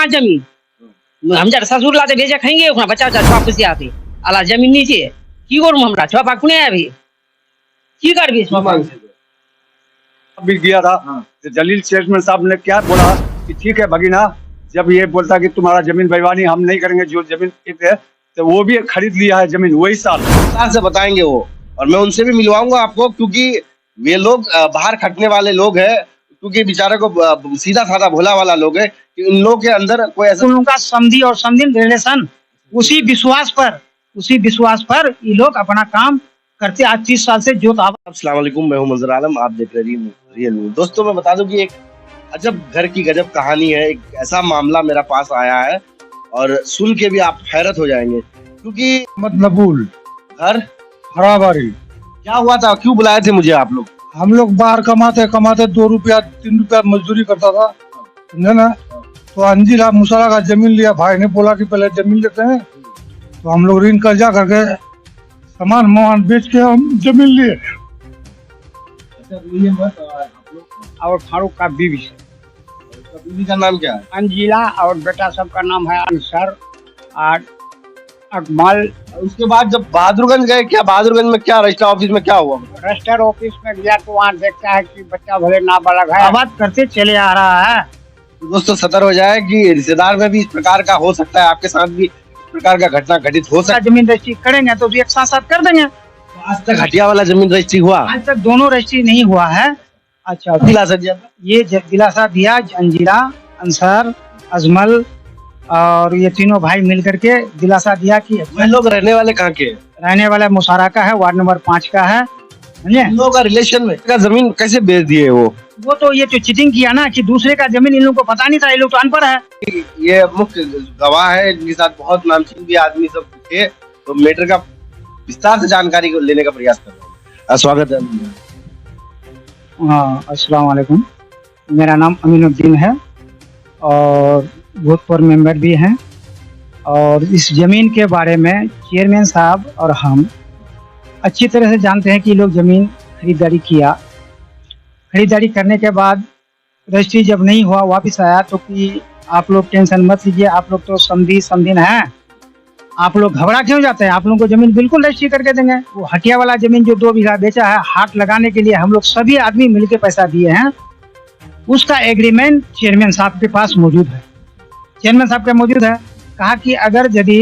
कहाँ जमीन हम जरा ससुर लाते भेजे खाएंगे ओकरा बच्चा बच्चा छुआ खुशी आते अला जमीन नीचे की करूँ हमरा छुआ पा कुने अभी की करबी भी दिया था। जलील चेयरमैन साहब ने क्या बोला कि ठीक है भगीना, जब ये बोलता कि तुम्हारा जमीन बेईमानी हम नहीं करेंगे, जो जमीन है तो वो भी खरीद लिया है जमीन वही साल से बताएंगे वो, और मैं उनसे भी मिलवाऊंगा आपको, क्योंकि वे लोग बाहर खटने वाले लोग हैं, क्योंकि बेचारे को सीधा साधा भोला वाला लोग है कि उन लोगों के अंदर कोई ऐसा उनका समधी और समधिन रिलेशन उसी विश्वास पर ये लोग अपना काम करते आज 30 साल से जो अस्सलाम वालेकुम, मैं हूं मंजर आलम, आप देख रहे हैं रियल न्यूज़। दोस्तों मैं बता दूं कि एक अजब घर की गजब कहानी है। एक ऐसा मामला मेरा पास आया है और सुन के भी आप हैरत हो जाएंगे, क्योंकि नबूल घर हराबारी। क्या हुआ था, क्यों बुलाए थे मुझे आप लोग? हम लोग बाहर कमाते 2 रुपया 3 रुपया मजदूरी करता था, समझे ना। तो अंजिला मुसरा का जमीन लिया, भाई ने बोला कि पहले जमीन लेते हैं, तो हम लोग ऋण कर्जा करके सामान बेच के हम जमीन लिए। और फारूक का बीवी बीवी का नाम क्या है? अंजिला और बेटा सबका नाम है अंसर और अकमल। उसके बाद जब बहादुरगंज गए, क्या बहादुरगंज में क्या रजिस्टर ऑफिस में क्या हुआ? रजिस्टर ऑफिस में गया तो वहाँ देखता है कि बच्चा भले नाबालग है, आबाद करते चले आ रहा है। दोस्तों सतर्क हो जाए कि रिश्तेदार में भी इस प्रकार का हो सकता है, आपके साथ भी इस प्रकार का घटना घटित हो सकता है। जमीन रजिस्ट्री करेंगे तो एक साथ कर देंगे। आज तक हटिया वाला जमीन रजिस्ट्री हुआ? आज तक दोनों रजिस्ट्री नहीं हुआ है। अच्छा, दिलासा दिया था? ये दिलासा दिया अंजिला, अंसर, अजमल और ये तीनों भाई मिलकर के दिलासा दिया कि वे लोग रहने वाले कहाँ के? रहने वाला मुसारा का है, वार्ड नंबर 5 का है। समझे? इन लोगों का रिलेशन में का जमीन कैसे बेच दिए वो तो ये जो चीटिंग किया ना कि दूसरे का जमीन इन लोगों को पता नहीं था, ये लोग तो अनपढ़ है। ये मुख्य गवाह है, इनके साथ बहुत नामचीन भी आदमी सब थे, तो मैटर का विस्तार से जानकारी लेने का प्रयास कर रहा हूँ। स्वागत है। हाँ, अस्सलाम वालेकुम। मेरा नाम अमीनुद्दीन है और भूतपूर्व मेंबर भी हैं, और इस जमीन के बारे में चेयरमैन साहब और हम अच्छी तरह से जानते हैं कि लोग जमीन खरीदारी किया। खरीदारी करने के बाद रजिस्ट्री जब नहीं हुआ, वापस आया, तो कि आप लोग टेंशन मत लीजिए, आप लोग तो समधिन हैं, आप लोग घबरा क्यों जाते हैं, आप लोगों को जमीन बिल्कुल रजिस्ट्री करके देंगे। वो हटिया वाला जमीन जो 2 बीघा बेचा है, हाट लगाने के लिए हम लोग सभी आदमी मिलके पैसा दिए हैं, उसका एग्रीमेंट चेयरमैन साहब के पास मौजूद है। चेयरमैन साहब के मौजूद है। कहा कि अगर यदि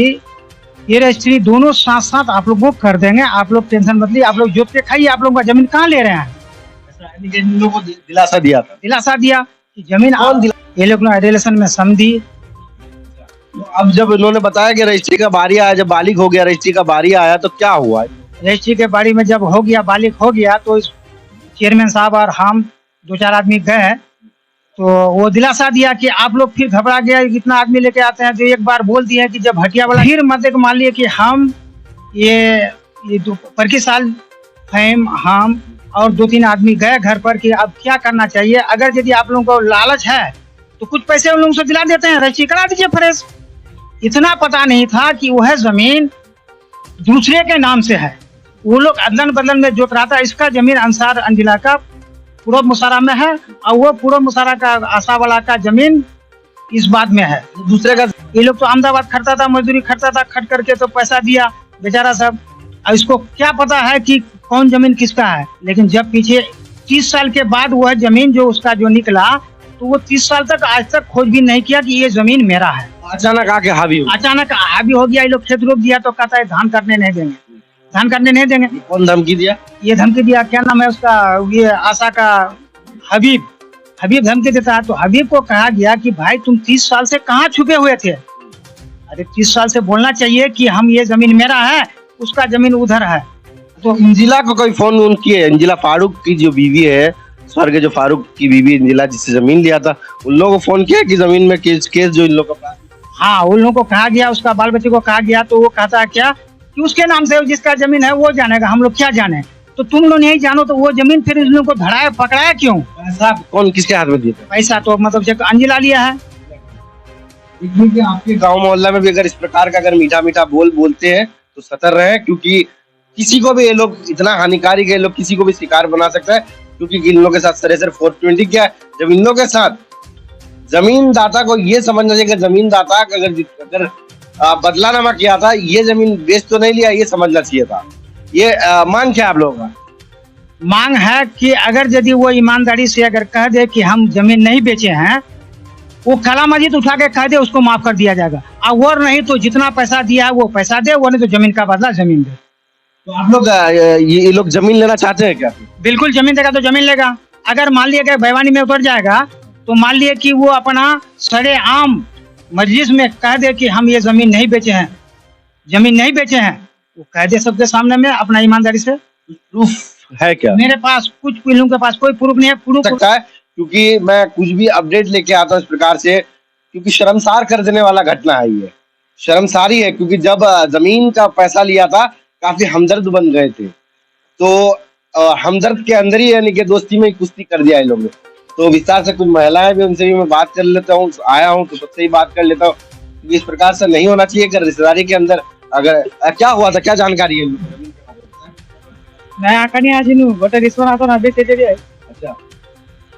ये रजिस्ट्री दोनों साथ साथ आप लोगों को कर देंगे, आप लोग टेंशन मत लीजिए, आप लोग जोत के खाइए, आप लोग का जमीन कहाँ ले रहे हैं। इन लोगों को दिलासा दिया था? दिलासा दिया कि जमीन ये लोग रिलेशन में समझी। अब जब उन्होंने बताया कि रजिस्ट्री का बारी आया, जब बालिग हो गया रजिस्ट्री का बारी आया, तो क्या हुआ? रजिस्ट्री के बारी में जब हो गया, बालिग हो गया, तो चेयरमैन साहब और हम 2-4 आदमी गए, तो वो दिलासा दिया कि आप लोग फिर घबरा गया, इतना आदमी लेके आते हैं, जो एक बार बोल दिया कि जब हटिया वाला फिर मत मान लिए कि हम ये पर की साल फैम हम और 2-3 आदमी गए घर पर कि अब क्या करना चाहिए। अगर यदि आप लोगों को लालच है तो कुछ पैसे उन लोगों से दिला देते हैं, रजिस्ट्री करा दीजिए फ्रेश। इतना पता नहीं था कि वह जमीन दूसरे के नाम से है, वो लोग अदलन बदलन में जोत रहा था। इसका जमीन अंसार अंजिला का पूर्व मुसारा में है और वो पूर्व मुसारा का आशा वाला का जमीन इस बात में है दूसरे का। ये लोग तो अहमदाबाद खटता था, मजदूरी खटता था, खट करके तो पैसा दिया बेचारा सब। और इसको क्या पता है कि कौन जमीन किसका है। लेकिन जब पीछे 30 साल के बाद वह जमीन जो उसका जो निकला, तो वो 30 साल तक आज तक खोजबीन नहीं किया कि ये जमीन मेरा है। अचानक आके हावी हो गया। ये लोग खेत रोक दिया तो कहता है धान करने नहीं देंगे। कौन धमकी दिया? ये धमकी दिया, क्या नाम है उसका, ये आशा का हबीब धमकी देता है। तो हबीब को कहा गया कि भाई तुम 30 साल से कहाँ छुपे हुए थे। अरे 30 साल से बोलना चाहिए कि हम ये जमीन मेरा है, उसका जमीन उधर है। तो अंजिला को कोई फोन वोन किए? अंजिला फारूक की जो बीवी है, स्वर्ग जो फारूक की बीवी अंजिला जिससे जमीन लिया था, उन लोगों को फोन किया कि जमीन में केस जो इन लोगों का? हाँ, उन लोगों को कहा गया, उसका बाल बच्चे को कहा गया, तो वो कहता है क्या कि उसके नाम से जिसका जमीन है वो जानेगा, हम लोग क्या जाने। तो तुम लोग नहीं जानो तो वो जमीन फिर इन लोगों को धड़ाया पकड़ाया क्यों? पैसा कौन किसके हाथ में दिया? पैसा तो मतलब अंजिला लिया है। आपके गाँव मोहल्ला में भी अगर इस प्रकार का अगर मीठा मीठा बोलते हैं तो सतर्क रहे, क्योंकि किसी को भी ये लोग इतना हानिकारक है, लोग किसी को भी शिकार बना सकता है। क्योंकि इन लोगों के साथ सरासर 420 क्या है, जब इन लोगों के साथ जमीनदाता को ये समझना चाहिए कि जमीनदाता अगर बदलानामा किया था, ये जमीन बेच तो नहीं लिया, ये समझना चाहिए था। ये मांग क्या है आप लोगों का? मांग है कि अगर यदि वो ईमानदारी से अगर कह दे कि हम जमीन नहीं बेचे हैं, वो काला मस्जिद उठा के कह दे, उसको माफ कर दिया जाएगा। और नहीं तो जितना पैसा दिया है वो पैसा दे, वो नहीं तो जमीन का बदला जमीन दे। तो आप लोग ये लोग जमीन लेना चाहते हैं क्या? बिल्कुल, जमीन देगा तो जमीन लेगा। अगर मान लिया कि बैवानी में उतर जाएगा, तो मान लिया कि वो अपना सरेआम मजलिस में कह दे कि हम ये जमीन नहीं बेचे हैं, जमीन नहीं बेचे हैं, वो कह दे सबके सामने में अपना ईमानदारी से। प्रूफ है क्या? मेरे पास कुछ लोगों के पास कोई प्रूफ नहीं है। प्रूफ सकता है, क्योंकि मैं कुछ भी अपडेट लेके आता हूँ इस प्रकार से, क्योंकि शर्मसार कर देने वाला घटना है ये। शर्मसारी है, क्योंकि जब जमीन का पैसा लिया था काफी हमदर्द बन गए थे, तो हमदर्द के अंदर ही यानी कि दोस्ती में कुश्ती कर दिया इन लोगों ने। तो विस्तार से कुछ महिलाएं भी, उनसे भी मैं बात कर लेता हूँ, आया हूँ तो सबसे ही बात कर लेता हूँ। इस प्रकार से नहीं होना चाहिए कि रिश्तेदारी के अंदर अगर क्या हुआ था, क्या जानकारी है? मैं आकनी आज नु बटर रिश्वत आता ना बेचे दे। अच्छा,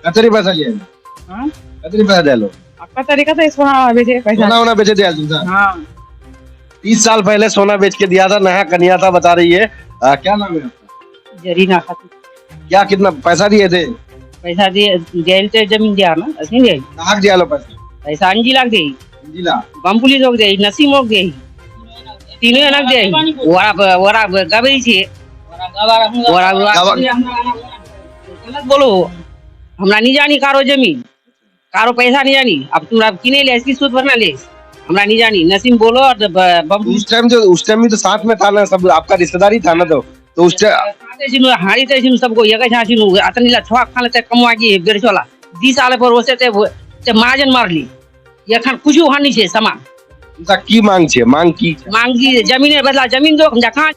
कतरी पैसा लिया? हां, कतरी पैसा दे लो? आपका तरीका तो सोना बेचे पैसा। सोना बेचे दिया तुमसे? हां, 30 साल पहले सोना बेच के दिया था, नया कन्या था, बता रही है। क्या नाम है आपका? जरीना खाती। क्या कितना पैसा दिए थे? पैसा दिए, जेल से जमीन दिया ना, असली दिया। कहाँ दिया लो पैसा? पैसा 5 लाख दे, जिला बम पुलिस हो गई, नसीम हो गई, तीनों लाख दे। वरा गबई छे, गलत बोलो, हमरा नहीं जानी कारो जमीन, कारो पैसा नहीं जानी। अब तुम किने ले, इसकी सूद भरना ले, हमरा नहीं जानी। नसीम बोलो और बम उस टाइम भी तो साथ में था ना, सब आपका रिश्तेदारी था ना, तो उस टाइम हाड़ी ते सबको ये कहा छिनु अतनीला छवा खाले ते कमवा की बेरचोला 20 साल पर ओसे ते माजन मार ली। ये खान कुछ हानि छे सामान उनका की मांग छे, मांग की जमीन बदला जमीन दो जहां।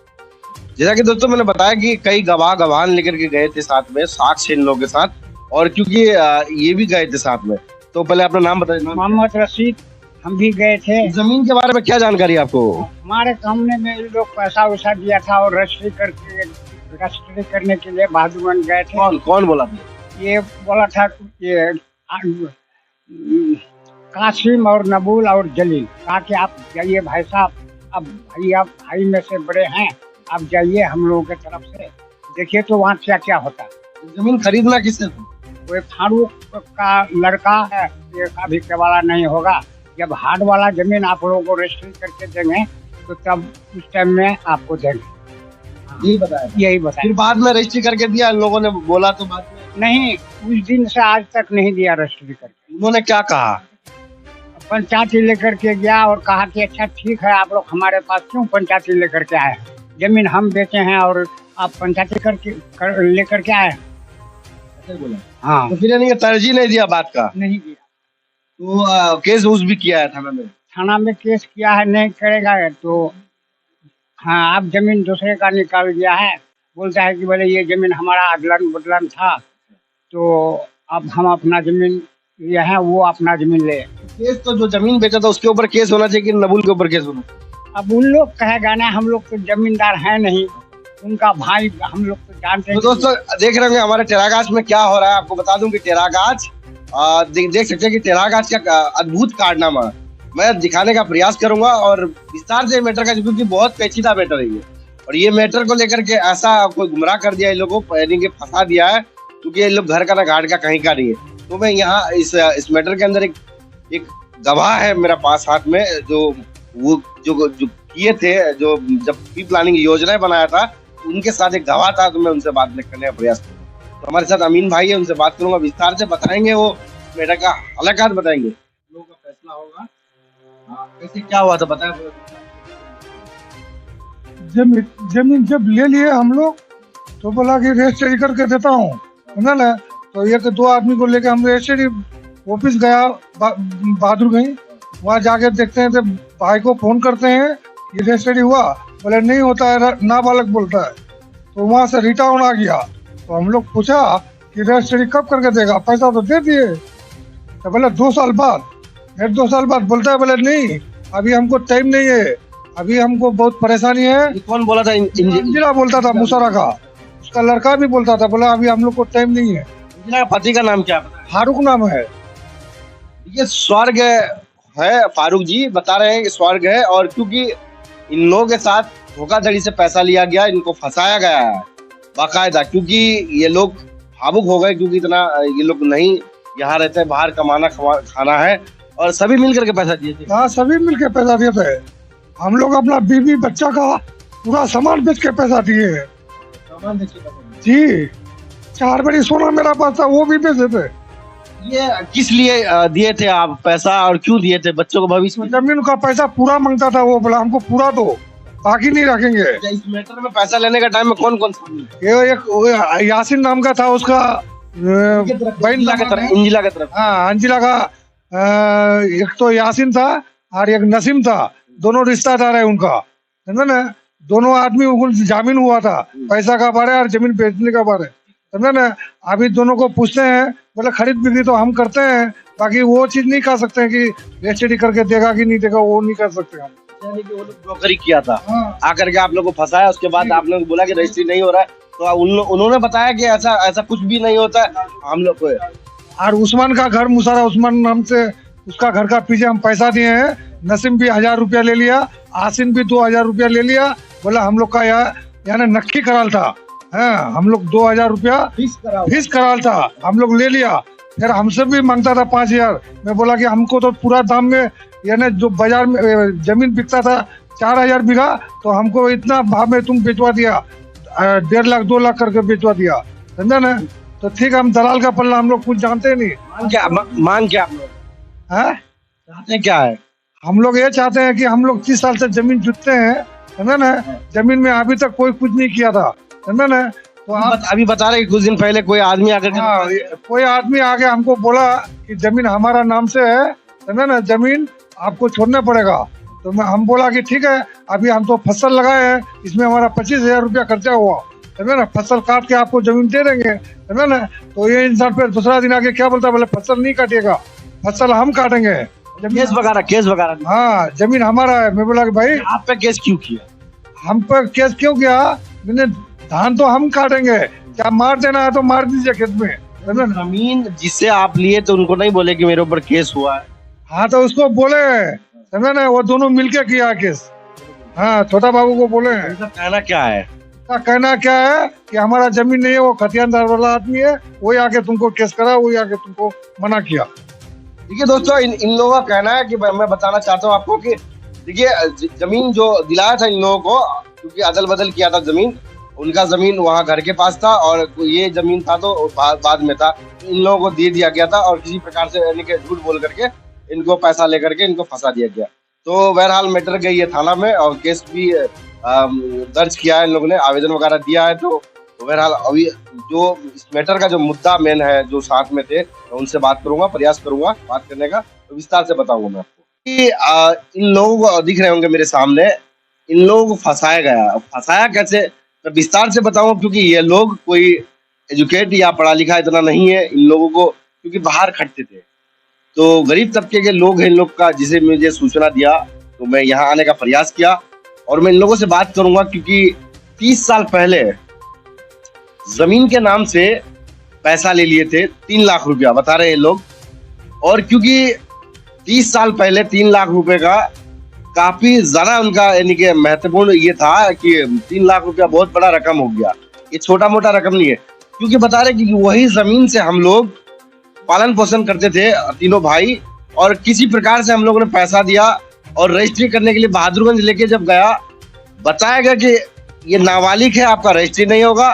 जैसा कि दोस्तों मैंने बताया कि कई गवाह लेकर के गए थे साथ में, साक्ष्य इन लोगों के साथ, और क्योंकि ये भी गए थे साथ में, तो पहले अपना नाम बताइए। मोहम्मद रशीद, हम भी गए थे। जमीन के बारे में क्या जानकारी आपको? हमारे सामने में लोग पैसा वैसा दिया था और रजिस्ट्री करने के लिए बहादुरगंज गए थे। कौन बोला था? ये बोला था ये कासिम और नबूल और जलील, कहा कि आप जाइए भाई साहब, अब भाई आप भाई में से बड़े हैं, आप जाइए हम लोगों के तरफ से, देखिए तो वहाँ क्या क्या होता है। जमीन खरीदना किससे था? कोई फारूक का लड़का है, ये अभी के वाला नहीं होगा। जब हार्ड वाला जमीन आप लोगों को रजिस्ट्री करके देंगे तो तब उस टाइम में आपको देंगे। यही बताया? यही बताया। फिर बाद में रजिस्ट्री करके दिया इन लोगों ने, बोला तो बाद में नहीं, उस दिन से आज तक नहीं दिया रजिस्ट्री करके। उन्होंने क्या कहा? पंचायती लेकर के गया और कहा कि अच्छा ठीक है, आप लोग हमारे पास क्यों पंचायती लेकर के आए, जमीन हम बेचे हैं और आप पंचायती लेकर के आए। बोला हाँ, तो फिर यानी कि तरजीह नहीं दिया बात का? नहीं दिया। तो केस उस भी किया है थाना में? थाना में केस किया है, नहीं करेगा तो हाँ, अब जमीन दूसरे का निकाल गया है, बोलता है कि बोले ये जमीन हमारा अदलन बदलन था, तो अब हम अपना जमीन लिया है, वो अपना जमीन ले। केस तो जो जमीन बेचा था उसके ऊपर केस होना चाहिए कि नबुल के ऊपर केस होना चाहिए? अब उन लोग कहेगा ना, हम लोग तो जमींदार है नहीं, उनका भाई, हम लोग तो जानते हैं। तो दोस्तों देख रहे होंगे हमारे टेरागाछ में क्या हो रहा है। आपको बता दूं कि टेरागाछ देख सकते हैं कि टेरागाछ का अद्भुत कारनामा मैं दिखाने का प्रयास करूंगा और विस्तार से मैटर का, क्योंकि बहुत पेचीदा मैटर है ये, और ये मैटर को लेकर के ऐसा कोई गुमराह कर दिया इन लोगों को, यानी कि फंसा दिया है, क्योंकि ये लोग घर का ना घाट का कहीं का नहीं है। तो मैं यहाँ इस मैटर के अंदर एक गवाह है मेरा पास हाथ में, जो किए थे, जो जब प्री प्लानिंग योजनाएं बनाया था उनके साथ एक गवाह था, तो मैं उनसे बात करने का प्रयास करूंगा। तो हमारे साथ अमीन भाई है, उनसे बात करूंगा, विस्तार से बताएंगे, वो मैटर का हालात बताएंगे, लोगों का फैसला होगा। कैसे क्या हुआ था बताया? जमीन जब ले लिए हम लोग तो बोला कि रजिस्ट्री करके देता हूँ, है ना। तो एक 2 आदमी को लेकर हम रजिस्ट्री ऑफिस गया बहादुरगंज, वहाँ जाके देखते हैं तो भाई को फोन करते हैं ये रजिस्ट्री हुआ, बोले नहीं होता है, नाबालग बोलता है। तो वहाँ से रिटर्न आ गया, तो हम लोग पूछा कि रजिस्ट्री कब करके देगा, पैसा तो दे दिए। तो बोले 2 साल बाद, 1.5-2 साल बाद। बोलता है बोले नहीं, अभी हमको टाइम नहीं है, अभी हमको बहुत परेशानी है। कौन बोला था? इंदिरा बोलता था, मुसरा का, उसका लड़का भी बोलता था, बोला अभी हम लोग को टाइम नहीं है। इंदिरा का पति का नाम क्या? फारूक नाम है। ये स्वर्ग है, फारूक जी बता रहे हैं कि स्वर्ग है। और क्योंकि इन लोगों के साथ धोखाधड़ी से पैसा लिया गया, इनको फंसाया गया है बाकायदा, क्योंकि ये लोग भावुक हो गए, क्योंकि इतना ये लोग नहीं यहाँ रहते हैं, बाहर कमाना खाना है, और सभी मिल करके पैसा दिए थे। हाँ, सभी मिलके पैसा दिए थे। हम लोग अपना बीवी बच्चा का पूरा सामान बेच के पैसा दिए हैं जी। 4 बड़ी सोना मेरा पास था, वो भी बेचे थे। ये किस लिए दिए थे आप पैसा, और क्यों दिए थे? बच्चों को भविष्य में? जमीन का पैसा पूरा मांगता था, वो बोला हमको पूरा दो, बाकी नहीं रखेंगे। इस मैटर में पैसा लेने का टाइम में कौन कौन शामिल है? ये एक वो यासीन नाम का था, उसका बहन इंजिला की तरफ, इंजिला की तरफ। हाँ, अंजिला का एक तो यासीन था और एक नसीम था, दोनों रिश्तेदार है उनका, समझे ना। दोनों आदमी जामीन हुआ था, पैसा का बारे और जमीन बेचने का बारे, समझे ना। अभी दोनों को पूछते हैं, बोले खरीद बिक्री तो हम करते हैं, बाकी वो चीज नहीं कर सकते हैं कि रजिस्ट्री करके देगा कि नहीं देगा, वो नहीं कर सकते हम। यानी कि वो लोग ब्रोकरी किया था, हाँ। आकर के आप लोग को फंसाया, उसके बाद आप लोग बोला कि रजिस्ट्री नहीं हो रहा है, तो उन्होंने बताया कि ऐसा ऐसा कुछ भी नहीं होता है हम लोग को। और उस्मान का घर मुसारा उस्मान नाम से, उसका घर का पीछे हम पैसा दिए हैं। नसीम भी 1000 रुपया ले लिया, आसिन भी 2000 रुपया ले लिया, बोला हम लोग का यानी नक्की कराल था, हाँ, हम लोग 2000 रुपया फीस कराल था, हम लोग ले लिया। फिर हमसे भी मांगता था 5000। मैं बोला कि हमको तो पूरा दाम में, यानी जो बाजार में जमीन बिकता था 4000 बीघा, तो हमको इतना भाव में तुम बेचवा दिया, 1.5 लाख 2 लाख करके बेचवा दिया, समझा ना। तो ठीक है, हम दलाल का पल्ला हम लोग कुछ जानते ही नहीं। मांग क्या आप लोग चाहते क्या है? हम लोग ये चाहते हैं कि हम लोग 30 साल से जमीन जुटते हैं, समझा ना। जमीन में अभी तक कोई कुछ नहीं किया था, समझा ना। तो आप अभी बता रहे कुछ दिन पहले कोई आदमी आकर के हाँ, कोई आदमी आके हमको बोला कि जमीन हमारा नाम से है, समझा ना, जमीन आपको छोड़ना पड़ेगा। तो हम बोला कि ठीक है, अभी हम तो फसल लगाए हैं, इसमें हमारा 25,000 रुपया खर्चा हुआ, समझा ना, फसल काट के आपको जमीन दे देंगे, समझा ना। तो ये इंसान फिर दूसरा दिन आके क्या बोलता है, बोले फसल नहीं काटिएगा, फसल हम काटेंगे। केस वगैरह हाँ, जमीन हमारा है। मैं बोला कि भाई आप पे केस क्यों किया? हम पर केस क्यों किया? मैंने धान तो हम काटेंगे, क्या मार देना है तो मार दीजिए खेत में, समझे ना। जमीन जिससे आप लिए तो उनको नहीं बोले कि मेरे ऊपर केस हुआ है? हाँ, तो उसको बोले, समझे ना, वो दोनों मिलके किया केस। हाँ, छोटा बाबू को बोले। उनका कहना क्या है? का कहना क्या है कि हमारा जमीन नहीं है, वो खतियानदार वाला आदमी है, वही आके तुमको केस करा, वही आके तुमको मना किया। देखिए दोस्तों, इन लोगों का कहना है कि मैं बताना चाहता हूँ आपको कि देखिए, जमीन जो दिलाया था इन लोगों को, क्योंकि अदल बदल किया था जमीन, उनका जमीन वहाँ घर के पास था और ये जमीन था तो बाद में था, इन लोगों को दे दिया गया था और किसी प्रकार से यानी कि झूठ बोल करके इनको पैसा लेकर के इनको फंसा दिया गया। तो बहरहाल मैटर गई है थाना में और केस भी दर्ज किया है, इन लोगों ने आवेदन वगैरह दिया है। तो बहरहाल अभी जो इस मैटर का जो मुद्दा मेन है, जो साथ में थे, उनसे बात करूंगा, प्रयास करूंगा बात करने का, तो विस्तार से बताऊंगा मैं आपको कि इन लोगों को दिख रहे होंगे मेरे सामने, इन लोगों को फंसाया गया। फंसाया कैसे, मैं विस्तार से बताऊंगा, क्योंकि ये लोग कोई एजुकेट या पढ़ा लिखा इतना नहीं है। इन लोगों को क्योंकि बाहर खटते थे, तो गरीब तबके के लोग हैं इन लोग का, जिसे मुझे सूचना दिया तो मैं यहाँ आने का प्रयास किया और मैं इन लोगों से बात करूंगा। क्योंकि 30 साल पहले जमीन के नाम से पैसा ले लिए थे, 3 लाख रुपया बता रहे हैं लोग। और क्योंकि 30 साल पहले 3 लाख रुपए का काफी ज्यादा उनका यानी कि महत्वपूर्ण ये था कि 3 लाख रुपया बहुत बड़ा रकम हो गया, ये छोटा मोटा रकम नहीं है। क्योंकि बता रहे कि वही जमीन से हम लोग पालन पोषण करते थे तीनों भाई, और किसी प्रकार से हम लोगों ने पैसा दिया और रजिस्ट्री करने के लिए बहादुरगंज लेके जब गया, बताया गया कि ये नाबालिग है, आपका रजिस्ट्री नहीं होगा।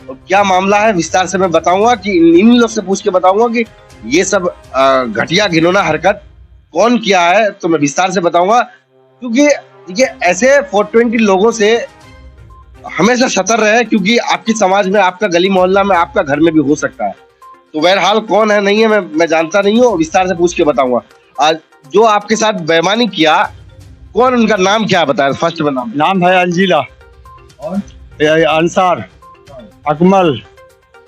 और क्या मामला है विस्तार से मैं बताऊंगा, कि इन लोग से पूछ के बताऊंगा कि ये सब घटिया घिनौना हरकत कौन किया है, तो मैं विस्तार से बताऊंगा। क्योंकि देखिए, ऐसे 420 लोगों से हमेशा सतर्क रहे, क्योंकि आपकी समाज में, आपका गली मोहल्ला में, आपका घर में भी हो सकता है। तो बहरहाल कौन है नहीं है मैं जानता नहीं हूँ, विस्तार से पूछ के बताऊंगा। आज जो आपके साथ बेईमानी किया, कौन, उनका नाम क्या बताया? फर्स्ट में नाम है अंजिला और अंसार, अकमल,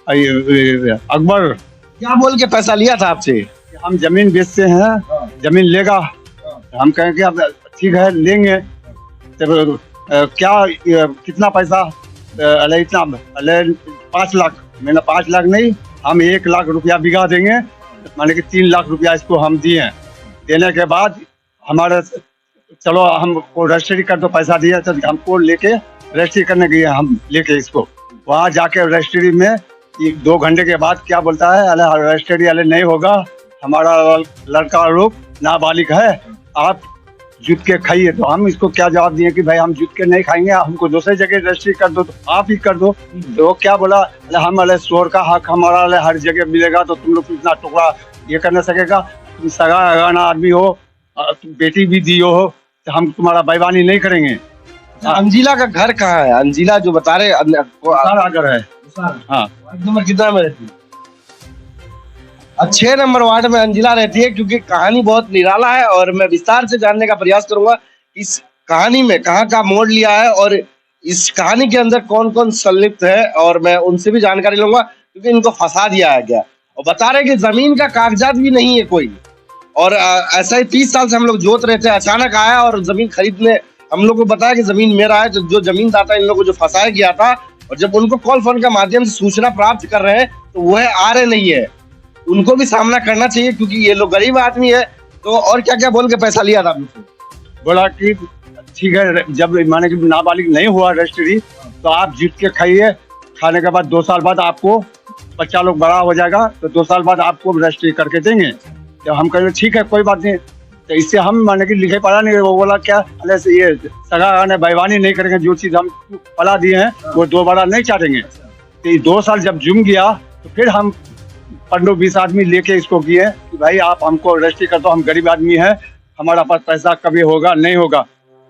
अकबर। क्या बोल के पैसा लिया था आपसे? हम जमीन बेचते हैं, जमीन लेगा, हम कहेंगे अब ठीक है लेंगे, तो क्या कितना पैसा? अले इतना, अले 5 लाख। मैंने 5 लाख नहीं, हम 1 लाख रुपया बीघा देंगे, माने कि 3 लाख रुपया इसको हम दिए हैं। देने के बाद हमारे चलो हमको रजिस्ट्री कर दो, पैसा दिया तो हमको लेके रजिस्ट्री करने गए हम लेके इसको। वहाँ जाके रजिस्ट्री में 2 घंटे के बाद क्या बोलता है, अरे रजिस्ट्री वाले नहीं होगा, हमारा लड़का लोग नाबालिग है, आप जुट के खाइए। तो हम इसको क्या जवाब दिए कि भाई हम जुट के नहीं खाएंगे, हमको दूसरी जगह रजिस्ट्री कर दो, तो आप ही कर दो। तो वो क्या बोला, अरे हम अरे शोर का हक हमारा हर जगह मिलेगा, तो तुम लोग इतना टुकड़ा ये कर नहीं सकेगा, तुम सगा अगाना आदमी हो, तुम बेटी भी दियो हो, तो हम तुम्हारा बेईमानी नहीं करेंगे। अंजिला का घर कहाँ है? अंजिला जो बता रहे सारा घर है। हाँ, नंबर कितना में रहती है? 6 नंबर वार्ड में अंजिला रहती है। क्योंकि कहानी बहुत निराला है और मैं विस्तार से जानने का प्रयास करूंगा इस कहानी में कहाँ का मोड़ लिया है और इस कहानी के अंदर कौन कौन संलिप्त है, और मैं उनसे भी जानकारी लूंगा क्योंकि इनको फंसा दिया है गया। और बता रहे कि जमीन का कागजात भी नहीं है कोई, और ऐसा ही 30 साल से हम लोग जोत रहे थे, अचानक आया और जमीन खरीदने हम लोग को बताया कि जमीन मेरा है। जो जमीनदाता इन लोगों को जो फंसाया गया था, और जब उनको कॉल फोन के माध्यम से सूचना प्राप्त कर रहे हैं तो वह आ रहे नहीं है। उनको भी सामना करना चाहिए क्योंकि ये लोग गरीब आदमी है। तो और क्या क्या बोल के पैसा लिया था आपने? बोला कि ठीक है, जब माने कि नाबालिग नहीं हुआ रजिस्ट्री तो आप जीत के खाइए, खाने के बाद 2 साल बाद आपको बच्चा लोग बड़ा हो जाएगा, तो 2 साल बाद आपको रजिस्ट्री करके देंगे। तो हम कहेंगे ठीक है कोई बात नहीं। तो इससे हम माने कि लिखे पढ़ा नहीं, वो बोला क्या, अरे ये सगा ने बेईमानी नहीं करेंगे, जो चीज हम पढ़ा दिए हैं वो दोबारा नहीं चाटेंगे। तो ये 2 साल जब जुम गया तो फिर हम 15-20 आदमी लेके इसको किए कि भाई आप हमको रजिस्ट्री कर दो, हम गरीब आदमी हैं, हमारा पास पैसा कभी होगा नहीं होगा।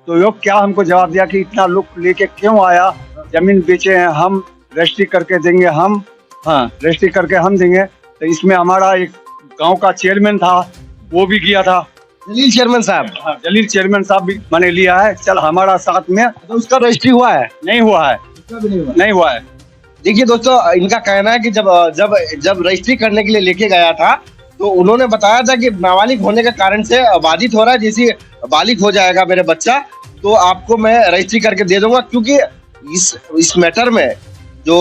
तो लोग क्या हमको जवाब दिया कि इतना लोग लेके क्यों आया, जमीन बेचे हैं हम, रजिस्ट्री करके देंगे हम, हाँ रजिस्ट्री करके हम देंगे। तो इसमें हमारा एक गांव का चेयरमैन था, वो भी गया था, जलील चेयरमैन साहब। हाँ, जलील चेयरमैन साहब भी मैंने लिया है, चल हमारा साथ में। तो उसका रजिस्ट्री हुआ है? नहीं हुआ है, नहीं हुआ है। देखिए दोस्तों, इनका कहना है कि जब रजिस्ट्री करने के लिए लेके गया था तो उन्होंने बताया था कि नाबालिग होने के कारण से बाधित हो रहा है, जैसे बालिग हो जाएगा मेरे बच्चा तो आपको मैं रजिस्ट्री करके दे दूंगा। क्योंकि इस मैटर में जो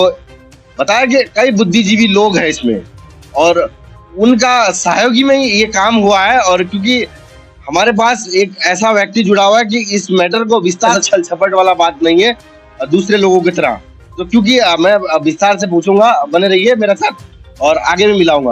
बताया कि कई बुद्धिजीवी लोग हैं इसमें और उनका सहयोगी में ही ये काम हुआ है। और क्योंकि हमारे पास एक ऐसा व्यक्ति जुड़ा हुआ है कि इस मैटर को विस्तार छल छपट वाला बात नहीं है दूसरे लोगों की तरह। तो क्योंकि मैं विस्तार से पूछूंगा, बने रहिए मेरे साथ और आगे भी मिलाऊंगा।